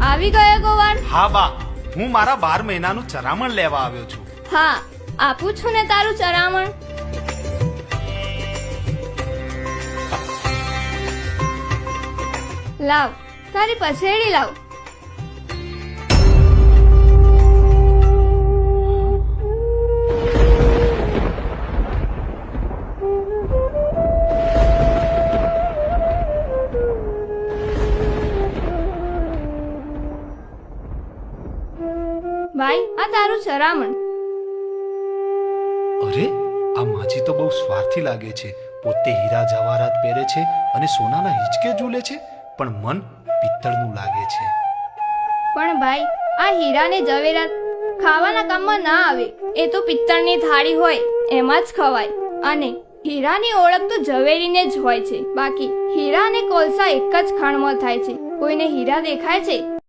આવી ગયો ગોવાળ? હા બા, હું મારા 12 મહિનાનું ચરામણ લેવા આવ્યો છું. હા, આપું છું ને તારું ચરામણ. લાવ, તારી પસેડી લાવ. ભાઈ, આ તારું ચરામણ. અરે, આ માછી તો બહુ સ્વાર્થી લાગે છે. પોતે હીરા જવાહરાત પહેરે છે અને સોનાના હિંચકે ઝૂલે છે, પણ મન પિત્તળનું લાગે છે. પણ ભાઈ, આ હીરા ને ઝવેરાત ખાવાના કામમાં ના આવે. એ તો પિત્તળની થાળી હોય એમાં જ ખવાય. અને હીરાની ઓળખ તો ઝવેરીને જ હોય છે. બાકી હીરા અને કોલસા એક જ ખાણમાં થાય છે. કોઈને હીરા દેખાય છે